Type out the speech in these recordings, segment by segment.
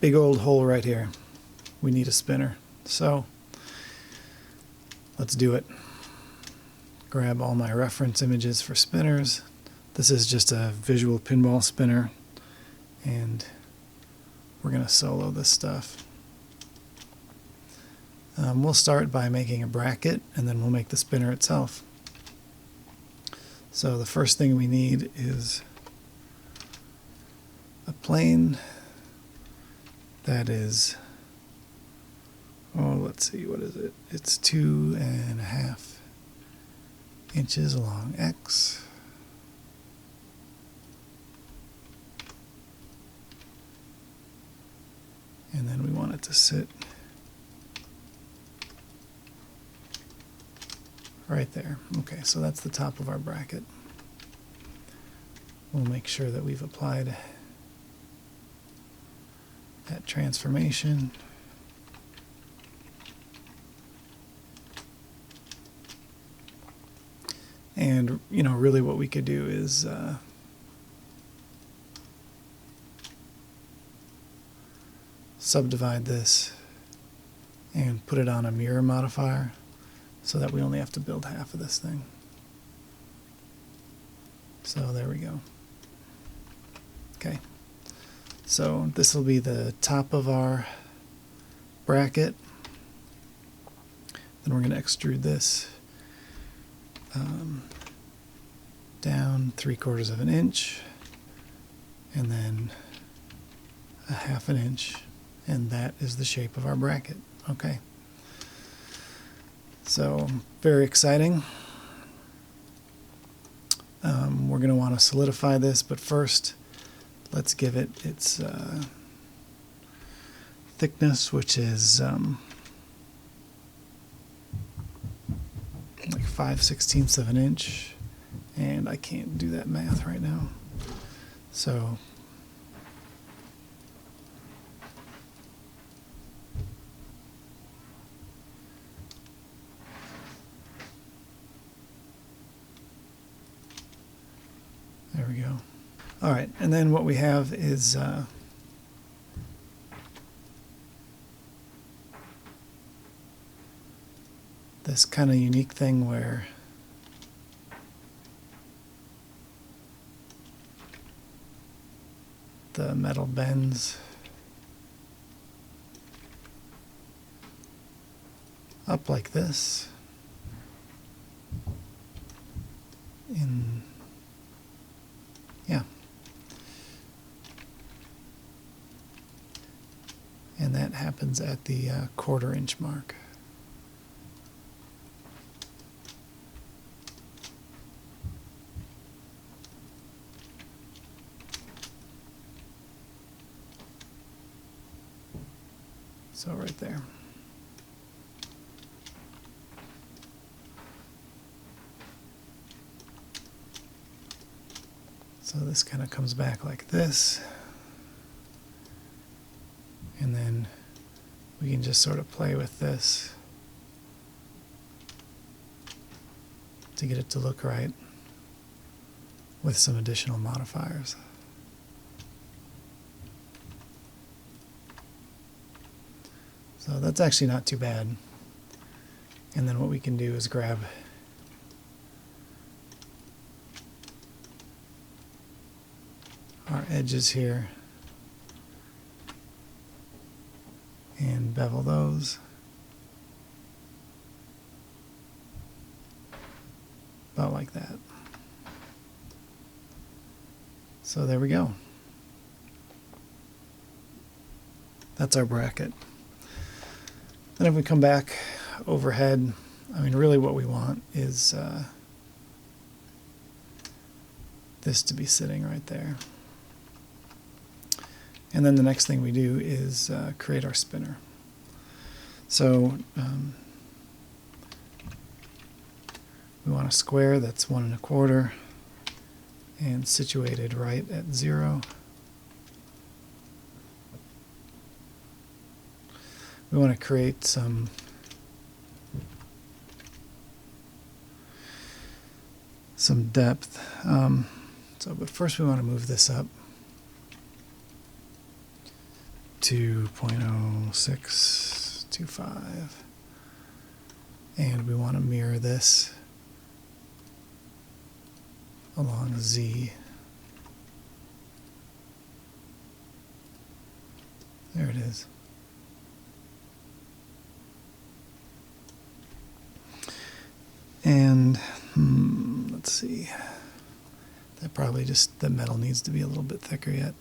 big old hole right here. We need a spinner. So let's do it. Grab all my reference images for spinners. This is just a visual pinball spinner, and we're going to solo this stuff. We'll start by making a bracket, and then we'll make the spinner itself. So the first thing we need is a plane that is, oh, let's see, what is it? It's 2.5 inches along X. And then we want it to sit right there. Okay, so that's the top of our bracket. We'll make sure that we've applied that transformation. And, you know, really what we could do is subdivide this and put it on a mirror modifier so that we only have to build half of this thing. So there we go. Okay, so this will be the top of our bracket. Then we're going to extrude this down 3/4 of an inch, and then a 1/2 inch, and that is the shape of our bracket. Okay, so very exciting. We're going to want to solidify this, but first let's give it its thickness, which is like 5/16 of an inch, and I can't do that math right now. So there we go. All right, and then what we have is this kind of unique thing where the metal bends up like this in, yeah, and that happens at the 1/4 inch mark. So right there. So this kind of comes back like this. And then we can just sort of play with this to get it to look right with some additional modifiers. So that's actually not too bad. And then what we can do is grab our edges here and bevel those. About like that. So there we go. That's our bracket. Then if we come back overhead, I mean, really what we want is this to be sitting right there. And then the next thing we do is create our spinner. So we want a square that's 1 1/4 and situated right at 0. We want to create some depth. But first we want to move this up. pt25, and we want to mirror this along Z. There it is. And let's see. That probably just, the metal needs to be a little bit thicker yet.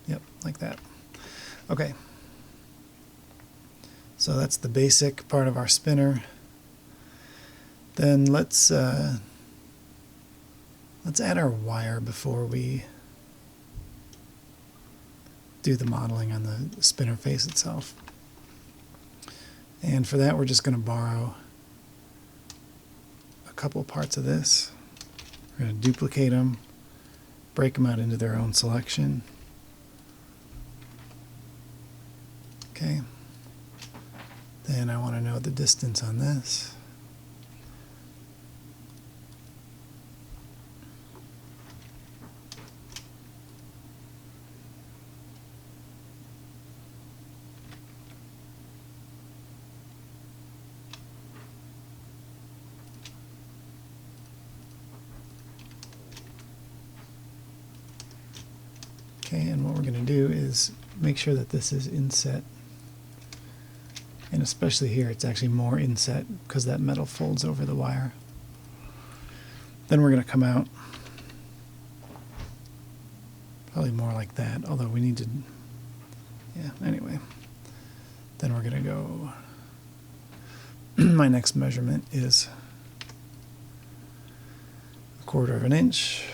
Yep, like that. Okay. So that's the basic part of our spinner. Then let's add our wire before we do the modeling on the spinner face itself. And for that, we're just going to borrow a couple parts of this. We're going to duplicate them, break them out into their own selection. Okay. Then I want to know the distance on this. Okay, and what we're going to do is make sure that this is inset. And especially here, it's actually more inset because that metal folds over the wire. Then we're going to come out probably more like that, although we need to, yeah, anyway. Then we're going to go, my next measurement is 1/4 of an inch.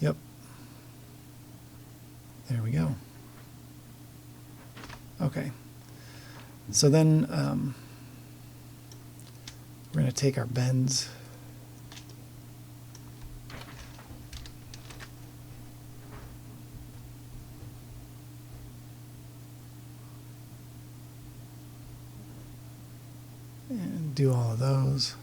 Yep. There we go. Okay. So then we're going to take our bends. And do all of those.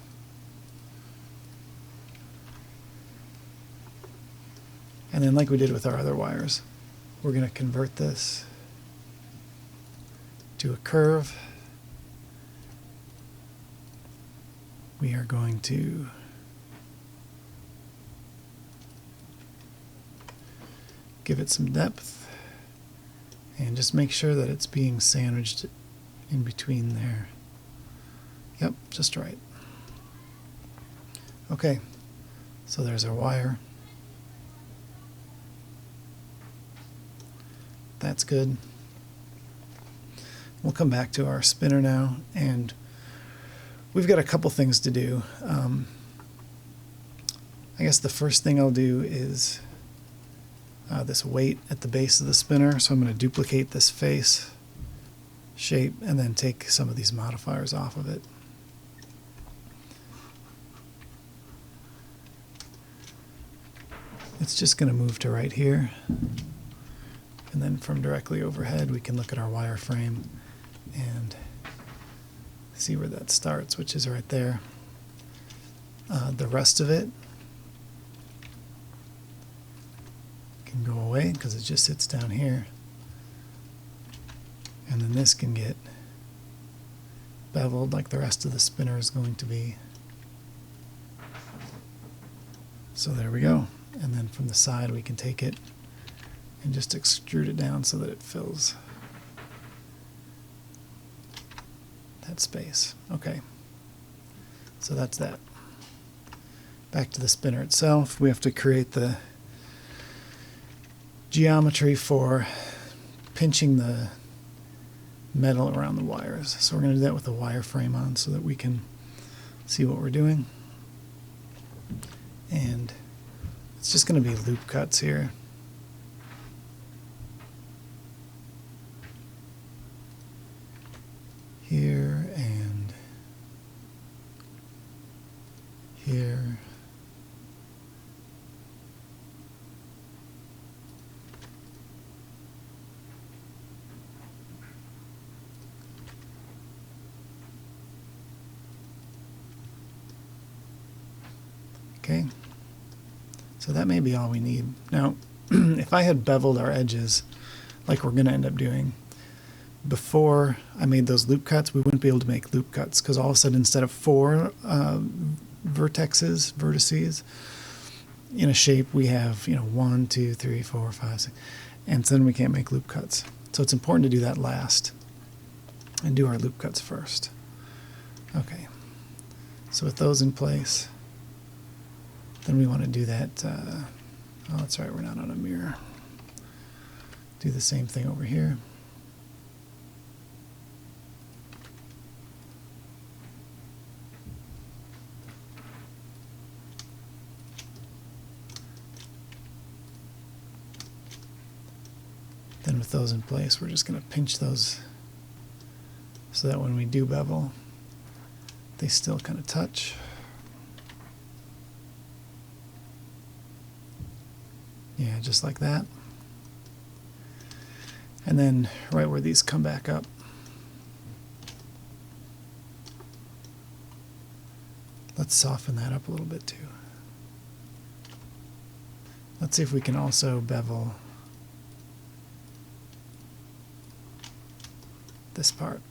And then like we did with our other wires, we're going to convert this to a curve. We are going to give it some depth and just make sure that it's being sandwiched in between there. Yep, just right. Okay, so there's our wire. That's good. We'll come back to our spinner now, and we've got a couple things to do. I guess the first thing I'll do is this weight at the base of the spinner. So I'm going to duplicate this face shape and then take some of these modifiers off of it. It's just going to move to right here. And then from directly overhead, we can look at our wireframe and see where that starts, which is right there. The rest of it can go away because it just sits down here. And then this can get beveled like the rest of the spinner is going to be. So there we go. And then from the side, we can take it and just extrude it down so that it fills that space. Okay, so that's that. Back to the spinner itself, we have to create the geometry for pinching the metal around the wires. So we're going to do that with the wireframe on so that we can see what we're doing. And it's just going to be loop cuts here. Here and here. Okay, so that may be all we need. Now, if I had beveled our edges, like we're going to end up doing, before I made those loop cuts, we wouldn't be able to make loop cuts, because all of a sudden, instead of 4 vertices in a shape, we have 1, 2, 3, 4, 5, 6, and then we can't make loop cuts. So it's important to do that last and do our loop cuts first. Okay, so with those in place, then we want to do that. Oh, that's right, we're not on a mirror. Do the same thing over here. Then with those in place, we're just going to pinch those so that when we do bevel, they still kind of touch. Yeah, just like that. And then right where these come back up, let's soften that up a little bit too. Let's see if we can also bevel this part.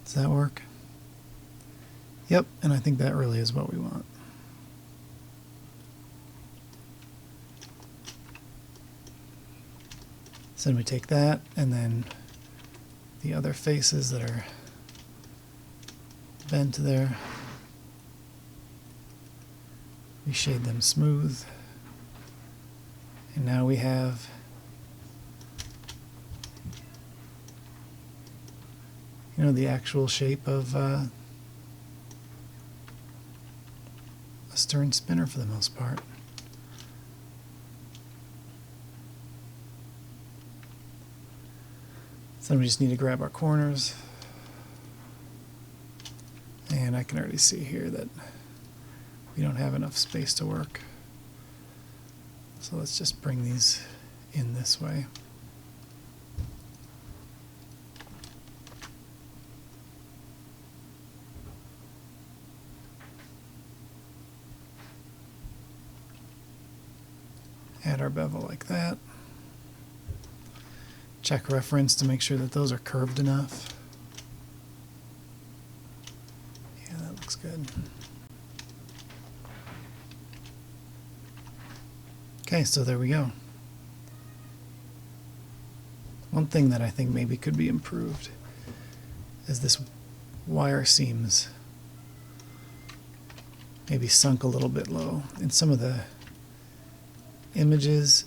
Does that work? Yep, and I think that really is what we want. So then we take that, and then the other faces that are bent there, we shade them smooth, and now we have the actual shape of a stern spinner for the most part. So then we just need to grab our corners, and I can already see here that we don't have enough space to work. So let's just bring these in this way. Add our bevel like that. Check reference to make sure that those are curved enough. Yeah, that looks good. Okay, so there we go. One thing that I think maybe could be improved is this wire seams maybe sunk a little bit low. In some of the images,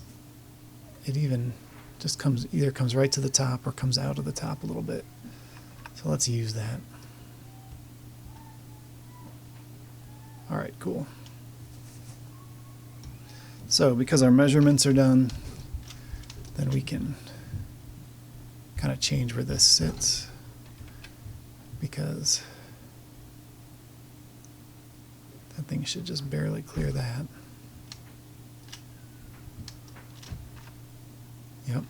it even just either comes right to the top or comes out of the top a little bit. So let's use that. All right, cool. So because our measurements are done, then we can kind of change where this sits, because that thing should just barely clear that. Yep.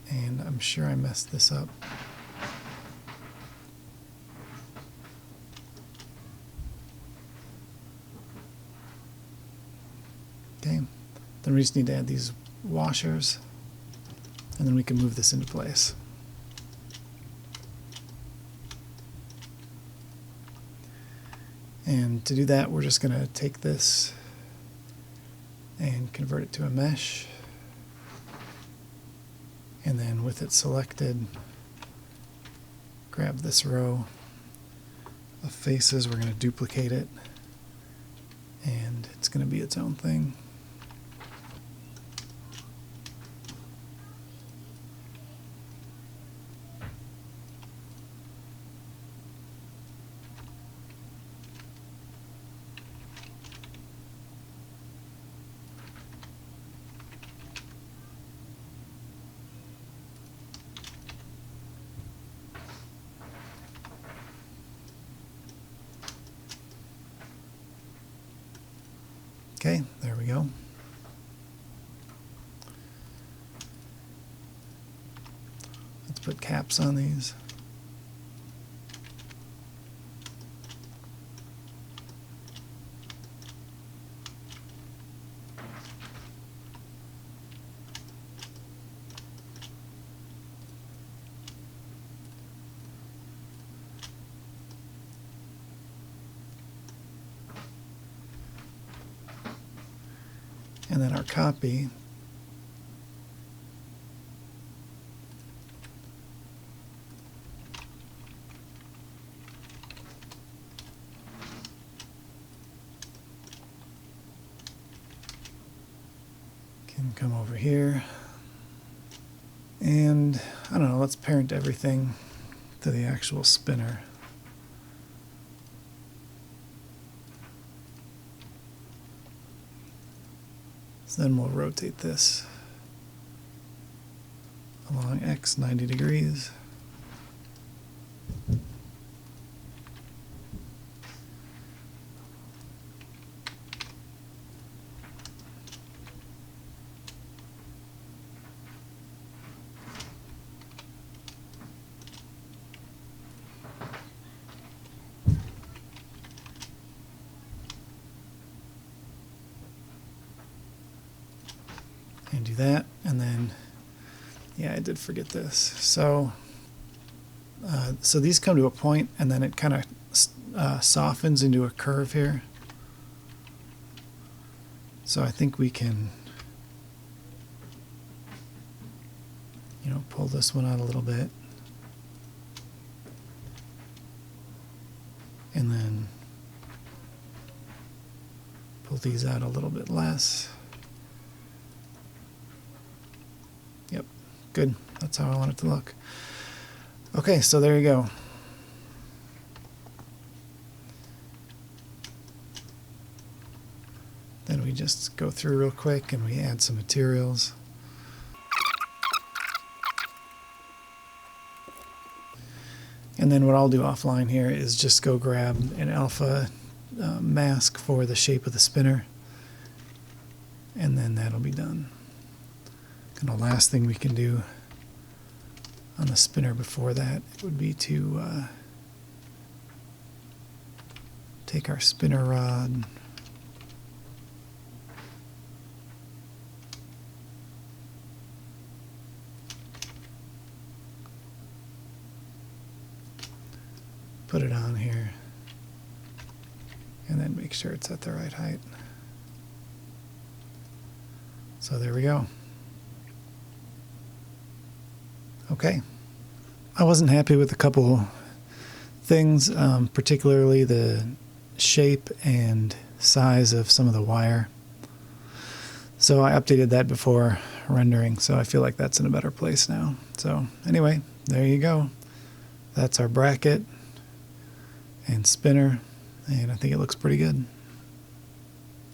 And I'm sure I messed this up. Okay, then we just need to add these washers, and then we can move this into place. And to do that, we're just going to take this and convert it to a mesh. And then with it selected, grab this row of faces, we're going to duplicate it, and it's going to be its own thing. Okay, there we go. Let's put caps on these. And then our copy can come over here, and I don't know, let's parent everything to the actual spinner. So then we'll rotate this along X 90 degrees. And do that, and then, yeah, I did forget this. So these come to a point, and then it kind of softens into a curve here. So I think we can, you know, pull this one out a little bit, and then pull these out a little bit less. Yep, good. That's how I want it to look. Okay, so there you go. Then we just go through real quick and we add some materials. And then what I'll do offline here is just go grab an alpha mask for the shape of the spinner, and then that'll be done. And the last thing we can do on the spinner before that would be to take our spinner rod, put it on here, and then make sure it's at the right height. So there we go. Okay, I wasn't happy with a couple things, particularly the shape and size of some of the wire. So I updated that before rendering, so I feel like that's in a better place now. So anyway, there you go. That's our bracket and spinner, and I think it looks pretty good.